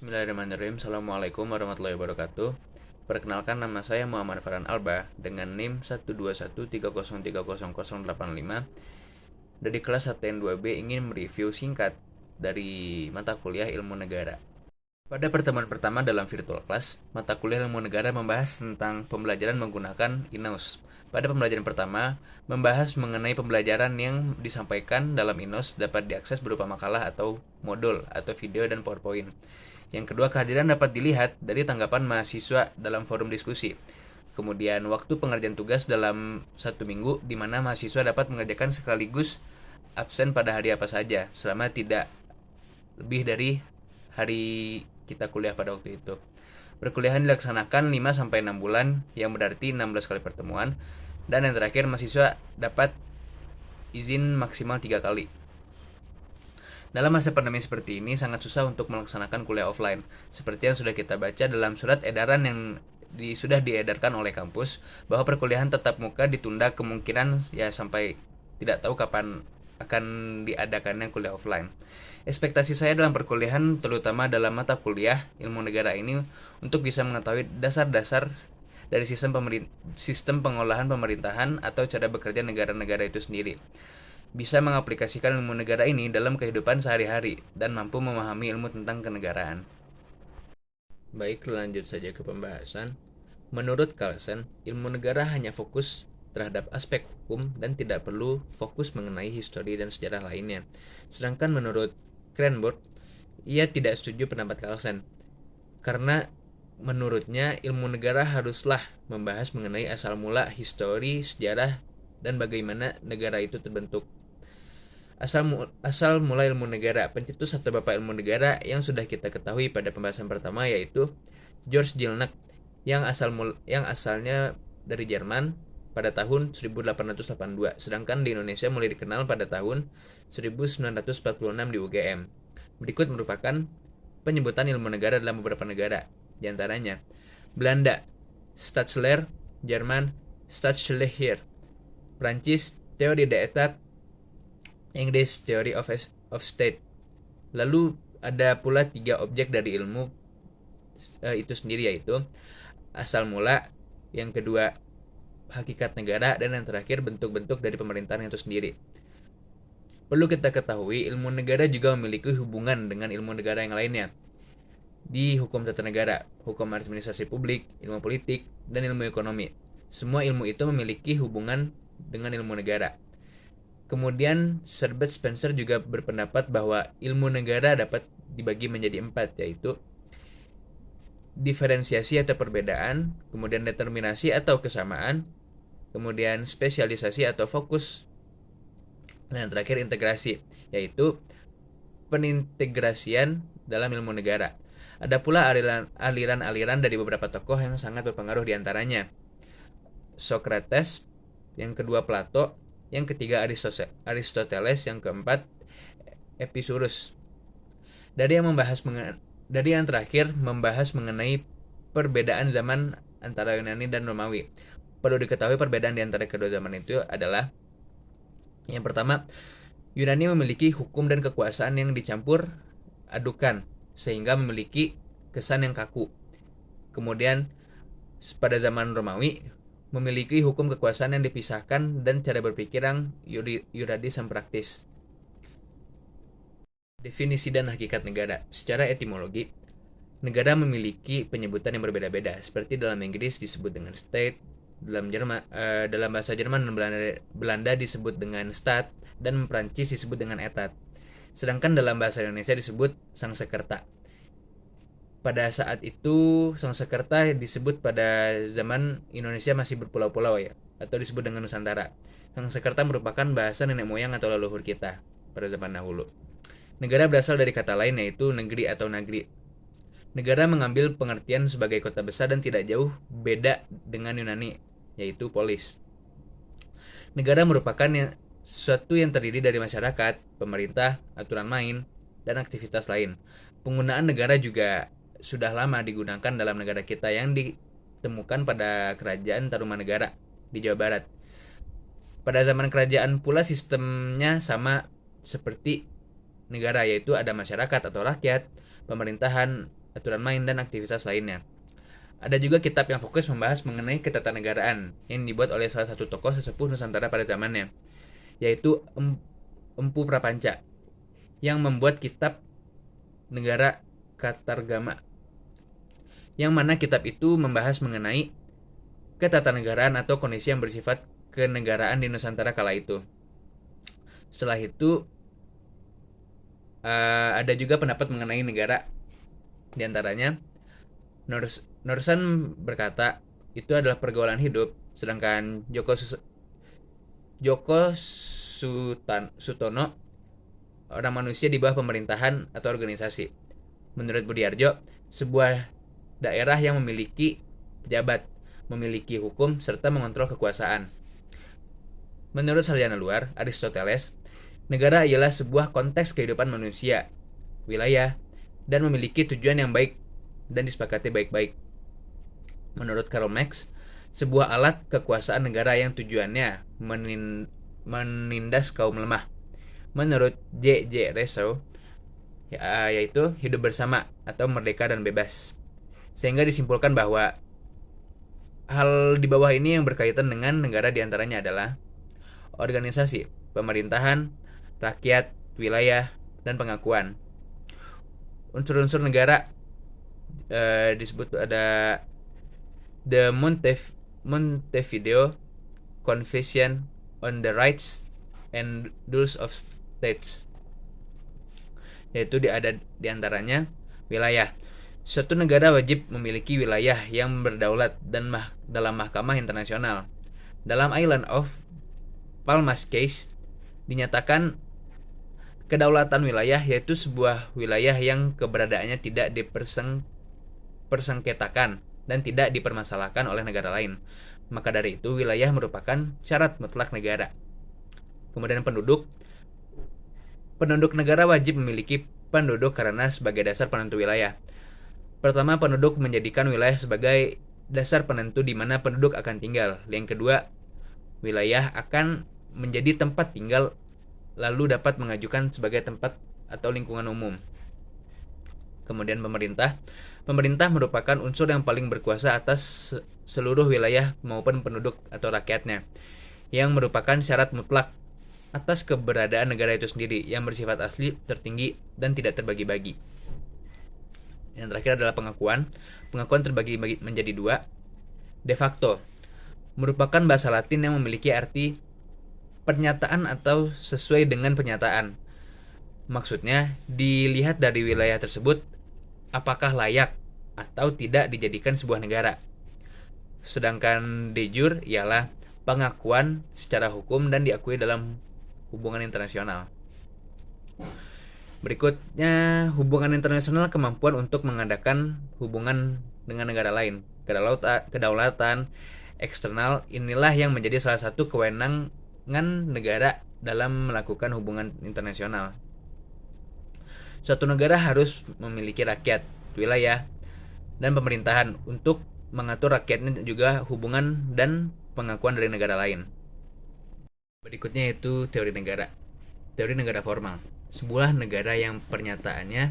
Bismillahirrahmanirrahim. Assalamualaikum warahmatullahi wabarakatuh. Perkenalkan, nama saya Muhammad Farhan Alba dengan NIM 12130300085 dari kelas 1N2B ingin mereview singkat dari mata kuliah Ilmu Negara. Pada pertemuan pertama dalam virtual class, mata kuliah Ilmu Negara membahas tentang pembelajaran menggunakan INOS. Pada pembelajaran pertama, membahas mengenai pembelajaran yang disampaikan dalam INOS dapat diakses berupa makalah atau modul atau video dan PowerPoint. Yang kedua, kehadiran dapat dilihat dari tanggapan mahasiswa dalam forum diskusi. Kemudian, waktu pengerjaan tugas dalam 1 minggu, di mana mahasiswa dapat mengerjakan sekaligus absen pada hari apa saja, selama tidak lebih dari hari kita kuliah pada waktu itu. Perkuliahan dilaksanakan 5-6 bulan, yang berarti 16 kali pertemuan. Dan yang terakhir, mahasiswa dapat izin maksimal 3 kali. Dalam masa pandemi seperti ini, sangat susah untuk melaksanakan kuliah offline. Seperti yang sudah kita baca dalam surat edaran yang sudah diedarkan oleh kampus, bahwa perkuliahan tatap muka ditunda kemungkinan ya sampai tidak tahu kapan akan diadakannya kuliah offline. Ekspektasi saya dalam perkuliahan, terutama dalam mata kuliah Ilmu Negara ini, untuk bisa mengetahui dasar-dasar dari sistem pengolahan pemerintahan atau cara bekerja negara-negara itu sendiri, bisa mengaplikasikan ilmu negara ini dalam kehidupan sehari-hari, dan mampu memahami ilmu tentang kenegaraan. Baik, lanjut saja ke pembahasan. Menurut Carlsen, ilmu negara hanya fokus terhadap aspek hukum dan tidak perlu fokus mengenai histori dan sejarah lainnya. Sedangkan menurut Cranborn, ia tidak setuju pendapat Carlsen, karena menurutnya ilmu negara haruslah membahas mengenai asal mula histori, sejarah, dan bagaimana negara itu terbentuk. Asal mula ilmu negara, pencetus atau bapak ilmu negara yang sudah kita ketahui pada pembahasan pertama, yaitu George Gilnack, yang asalnya dari Jerman pada tahun 1882, sedangkan di Indonesia mulai dikenal pada tahun 1946 di UGM. Berikut merupakan penyebutan ilmu negara dalam beberapa negara, diantaranya Belanda, Staatsleer; Jerman, Staatsleer; Prancis, Theorie d'Etat; Inggris, Theory of State. Lalu ada pula 3 objek dari ilmu itu sendiri, yaitu asal mula, yang kedua hakikat negara, dan yang terakhir bentuk-bentuk dari pemerintahan itu sendiri. Perlu kita ketahui, ilmu negara juga memiliki hubungan dengan ilmu negara yang lainnya. Di hukum tata negara, hukum administrasi publik, ilmu politik, dan ilmu ekonomi, semua ilmu itu memiliki hubungan dengan ilmu negara. Kemudian Herbert Spencer juga berpendapat bahwa ilmu negara dapat dibagi menjadi 4, yaitu diferensiasi atau perbedaan, kemudian determinasi atau kesamaan, kemudian spesialisasi atau fokus, dan yang terakhir integrasi, yaitu penintegrasian dalam ilmu negara. Ada pula aliran-aliran dari beberapa tokoh yang sangat berpengaruh, diantaranya Socrates, yang kedua Plato, yang ketiga Aristoteles, yang keempat Epicurus. Dari yang terakhir membahas mengenai perbedaan zaman antara Yunani dan Romawi. Perlu diketahui perbedaan di antara kedua zaman itu adalah, yang pertama, Yunani memiliki hukum dan kekuasaan yang dicampur adukan, sehingga memiliki kesan yang kaku. Kemudian pada zaman Romawi memiliki hukum kekuasaan yang dipisahkan dan cara berpikir yang yuridis dan praktis. Definisi dan hakikat negara. Secara etimologi, negara memiliki penyebutan yang berbeda-beda. Seperti dalam Inggris disebut dengan state, dalam bahasa Jerman dan Belanda disebut dengan Staat, dan Prancis disebut dengan Etat. Sedangkan dalam bahasa Indonesia disebut Sangsekerta. Pada saat itu Sangsekerta disebut pada zaman Indonesia masih berpulau-pulau, ya, atau disebut dengan Nusantara. Sangsekerta merupakan bahasa nenek moyang atau leluhur kita pada zaman dahulu. Negara berasal dari kata lain, yaitu negeri atau nagri. Negara mengambil pengertian sebagai kota besar dan tidak jauh beda dengan Yunani, yaitu polis. Negara merupakan sesuatu yang terdiri dari masyarakat, pemerintah, aturan main, dan aktivitas lain. Penggunaan negara juga sudah lama digunakan dalam negara kita, yang ditemukan pada Kerajaan Tarumanegara di Jawa Barat. Pada zaman kerajaan pula sistemnya sama seperti negara, yaitu ada masyarakat atau rakyat, pemerintahan aturan main, dan aktivitas lainnya. Ada juga kitab yang fokus membahas mengenai ketatanegaraan yang dibuat oleh salah satu tokoh sesepuh Nusantara pada zamannya, yaitu Empu Prapanca, yang membuat kitab Negara Katargama, yang mana kitab itu membahas mengenai ketatanegaraan atau kondisi yang bersifat kenegaraan di Nusantara kala itu. Setelah itu ada juga pendapat mengenai negara, diantaranya Norsan berkata itu adalah pergaulan hidup, sedangkan Joko Sutono orang manusia di bawah pemerintahan atau organisasi. Menurut Budiarjo, sebuah daerah yang memiliki pejabat, memiliki hukum, serta mengontrol kekuasaan. Menurut sarjana luar, Aristoteles, negara ialah sebuah konteks kehidupan manusia, wilayah, dan memiliki tujuan yang baik dan disepakati baik-baik. Menurut Karl Marx, sebuah alat kekuasaan negara yang tujuannya menindas kaum lemah. Menurut J.J. Rousseau, yaitu hidup bersama atau merdeka dan bebas. Sehingga disimpulkan bahwa hal di bawah ini yang berkaitan dengan negara diantaranya adalah organisasi, pemerintahan, rakyat, wilayah, dan pengakuan. Unsur-unsur negara disebut ada the Montevideo Convention on the Rights and Duties of States, yaitu ada diantaranya wilayah. Suatu negara wajib memiliki wilayah yang berdaulat dan dalam mahkamah internasional. Dalam Island of Palmas Case dinyatakan kedaulatan wilayah yaitu sebuah wilayah yang keberadaannya tidak dipersengketakan dan tidak dipermasalahkan oleh negara lain. Maka dari itu wilayah merupakan syarat mutlak negara. Kemudian penduduk negara wajib memiliki penduduk karena sebagai dasar penentu wilayah. Pertama, penduduk menjadikan wilayah sebagai dasar penentu di mana penduduk akan tinggal. Yang kedua, wilayah akan menjadi tempat tinggal lalu dapat mengajukan sebagai tempat atau lingkungan umum. Kemudian pemerintah merupakan unsur yang paling berkuasa atas seluruh wilayah maupun penduduk atau rakyatnya, yang merupakan syarat mutlak atas keberadaan negara itu sendiri, yang bersifat asli, tertinggi, dan tidak terbagi-bagi. Yang terakhir adalah pengakuan. Pengakuan terbagi menjadi dua. De facto merupakan bahasa Latin yang memiliki arti pernyataan atau sesuai dengan pernyataan. Maksudnya, dilihat dari wilayah tersebut apakah layak atau tidak dijadikan sebuah negara. Sedangkan de jure ialah pengakuan secara hukum dan diakui dalam hubungan internasional. Berikutnya, hubungan internasional kemampuan untuk mengadakan hubungan dengan negara lain. Kedaulatan eksternal inilah yang menjadi salah satu kewenangan negara dalam melakukan hubungan internasional. Suatu negara harus memiliki rakyat, wilayah, dan pemerintahan untuk mengatur rakyatnya, juga hubungan dan pengakuan dari negara lain. Berikutnya yaitu teori negara. Teori negara formal. Sebuah negara yang pernyataannya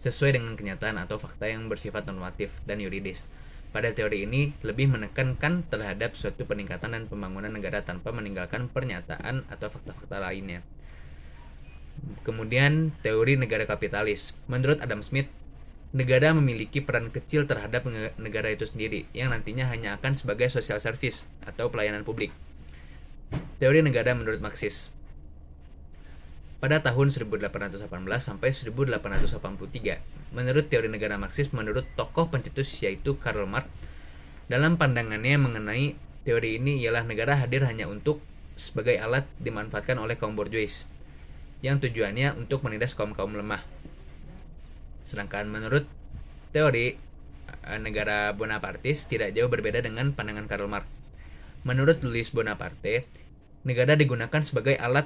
sesuai dengan kenyataan atau fakta yang bersifat normatif dan yuridis. Pada teori ini lebih menekankan terhadap suatu peningkatan dan pembangunan negara tanpa meninggalkan pernyataan atau fakta-fakta lainnya. Kemudian teori negara kapitalis. Menurut Adam Smith, negara memiliki peran kecil terhadap negara itu sendiri yang nantinya hanya akan sebagai social service atau pelayanan publik. Teori negara menurut Marxis. Pada tahun 1818 sampai 1883, menurut teori negara Marxis, menurut tokoh pencetus yaitu Karl Marx, dalam pandangannya mengenai teori ini ialah negara hadir hanya untuk sebagai alat dimanfaatkan oleh kaum borjuis, yang tujuannya untuk menindas kaum-kaum lemah. Sedangkan menurut teori negara Bonapartis tidak jauh berbeda dengan pandangan Karl Marx. Menurut Louis Bonaparte, negara digunakan sebagai alat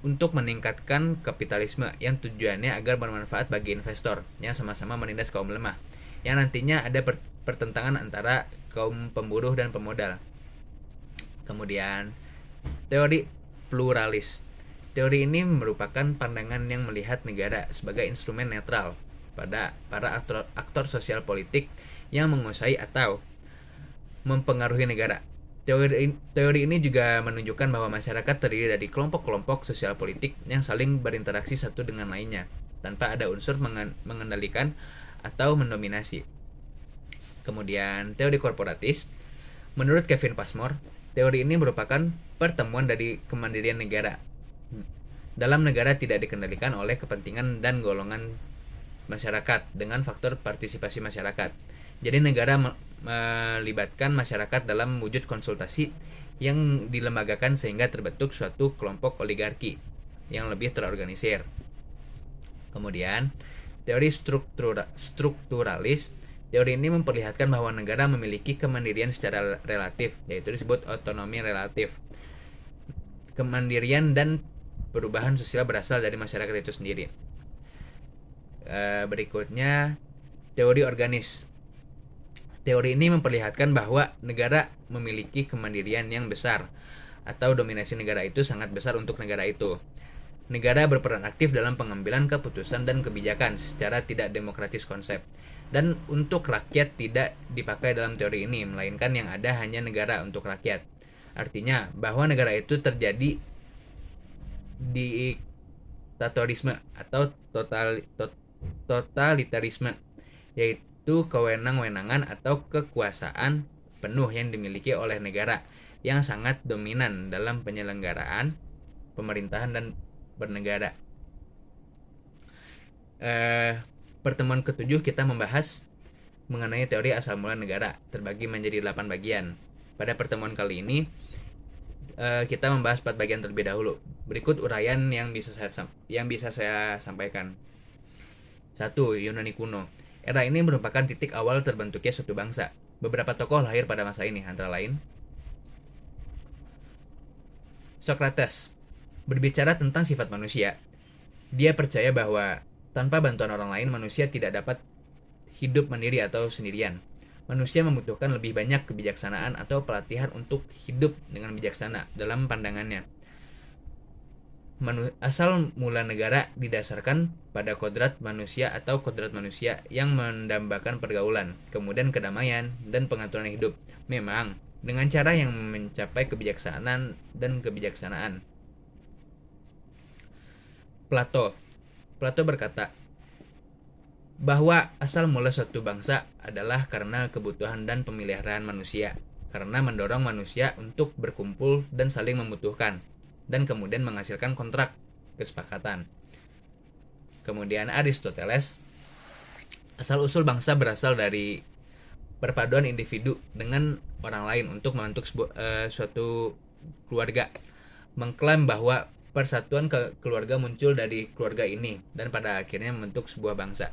untuk meningkatkan kapitalisme yang tujuannya agar bermanfaat bagi investor yang sama-sama menindas kaum lemah, yang nantinya ada pertentangan antara kaum pemburuh dan pemodal. Kemudian teori pluralis. Teori ini merupakan pandangan yang melihat negara sebagai instrumen netral pada para aktor sosial politik yang menguasai atau mempengaruhi negara. Teori ini juga menunjukkan bahwa masyarakat terdiri dari kelompok-kelompok sosial politik yang saling berinteraksi satu dengan lainnya, tanpa ada unsur mengendalikan atau mendominasi. Kemudian, teori korporatis. Menurut Kevin Passmore, teori ini merupakan pertemuan dari kemandirian negara. Dalam negara tidak dikendalikan oleh kepentingan dan golongan masyarakat dengan faktor partisipasi masyarakat. Jadi negara melibatkan masyarakat dalam wujud konsultasi yang dilembagakan sehingga terbentuk suatu kelompok oligarki yang lebih terorganisir. Kemudian, teori strukturalis. Teori ini memperlihatkan bahwa negara memiliki kemandirian secara relatif, yaitu disebut otonomi relatif. Kemandirian dan perubahan sosial berasal dari masyarakat itu sendiri. Berikutnya, teori organis. Teori ini memperlihatkan bahwa negara memiliki kemandirian yang besar, atau dominasi negara itu sangat besar untuk negara itu. Negara berperan aktif dalam pengambilan keputusan dan kebijakan secara tidak demokratis konsep. Dan untuk rakyat tidak dipakai dalam teori ini, melainkan yang ada hanya negara untuk rakyat. Artinya bahwa negara itu terjadi diktatorisme atau totalitarisme, yaitu kewenang-wenangan atau kekuasaan penuh yang dimiliki oleh negara yang sangat dominan dalam penyelenggaraan pemerintahan dan bernegara. Pertemuan ke-7 kita membahas mengenai teori asal mula negara, terbagi menjadi 8 bagian. Pada pertemuan kali ini kita membahas 4 bagian terlebih dahulu. Berikut uraian yang bisa saya sampaikan. 1. Yunani kuno. Era ini merupakan titik awal terbentuknya suatu bangsa. Beberapa tokoh lahir pada masa ini, antara lain Socrates. Berbicara tentang sifat manusia, dia percaya bahwa tanpa bantuan orang lain, manusia tidak dapat hidup mandiri atau sendirian. Manusia membutuhkan lebih banyak kebijaksanaan atau pelatihan untuk hidup dengan bijaksana dalam pandangannya. Asal mula negara didasarkan pada kodrat manusia atau kodrat manusia yang mendambakan pergaulan, kemudian kedamaian, dan pengaturan hidup. Memang, dengan cara yang mencapai kebijaksanaan dan kebijaksanaan. Plato berkata bahwa asal mula suatu bangsa adalah karena kebutuhan dan pemeliharaan manusia, karena mendorong manusia untuk berkumpul dan saling membutuhkan, dan kemudian menghasilkan kontrak kesepakatan. Kemudian Aristoteles, asal-usul bangsa berasal dari perpaduan individu dengan orang lain untuk membentuk suatu keluarga, mengklaim bahwa persatuan keluarga muncul dari keluarga ini dan pada akhirnya membentuk sebuah bangsa.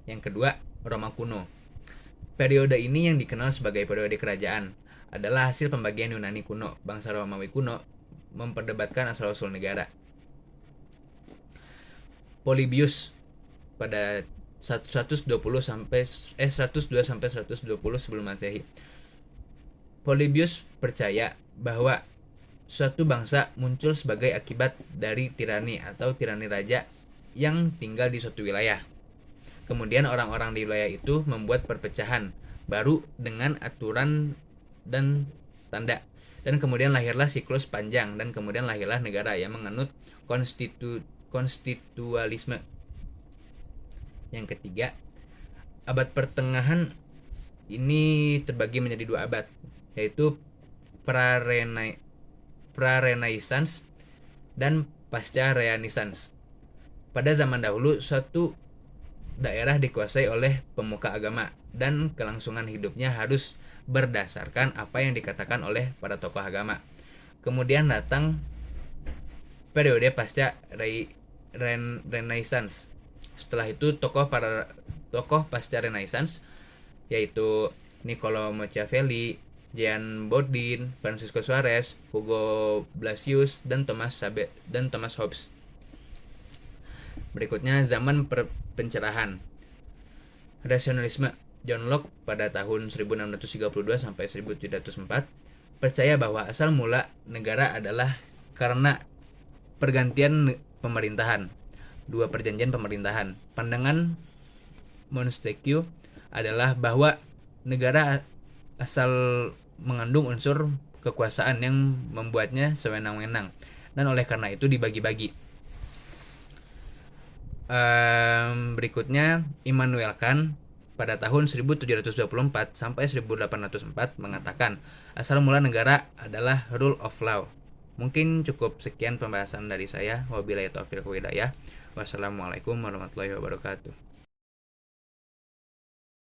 Yang kedua, Roma kuno. Periode ini yang dikenal sebagai periode kerajaan adalah hasil pembagian Yunani kuno. Bangsa Romawi kuno memperdebatkan asal-usul negara. Polybius pada 102 sampai 120 sebelum Masehi. Polybius percaya bahwa suatu bangsa muncul sebagai akibat dari tirani atau tirani raja yang tinggal di suatu wilayah. Kemudian orang-orang di wilayah itu membuat perpecahan baru dengan aturan dan tanda. Dan kemudian lahirlah siklus panjang dan kemudian lahirlah negara yang menganut konstitualisme. Yang ketiga, abad pertengahan ini terbagi menjadi 2 abad, yaitu pra-Renaissance dan pasca-Renaissance. Pada zaman dahulu, suatu daerah dikuasai oleh pemuka agama dan kelangsungan hidupnya harus berdasarkan apa yang dikatakan oleh para tokoh agama. Kemudian datang periode pasca Renaissance. Setelah itu tokoh pasca Renaissance yaitu Niccolo Machiavelli, Jean Bodin, Francisco Suarez, Hugo Blasius, dan Thomas Hobbes. Berikutnya zaman pencerahan. Rasionalisme. John Locke pada tahun 1632 sampai 1704 percaya bahwa asal mula negara adalah karena pergantian pemerintahan. dua perjanjian pemerintahan. Pandangan Montesquieu adalah bahwa negara asal mengandung unsur kekuasaan yang membuatnya sewenang-wenang, dan oleh karena itu dibagi-bagi. Berikutnya, Immanuel Kant pada tahun 1724 sampai 1804 mengatakan asal mula negara adalah rule of law. Mungkin cukup sekian pembahasan dari saya. Wabillahi taufiq wal hidayah. Wassalamualaikum warahmatullahi wabarakatuh.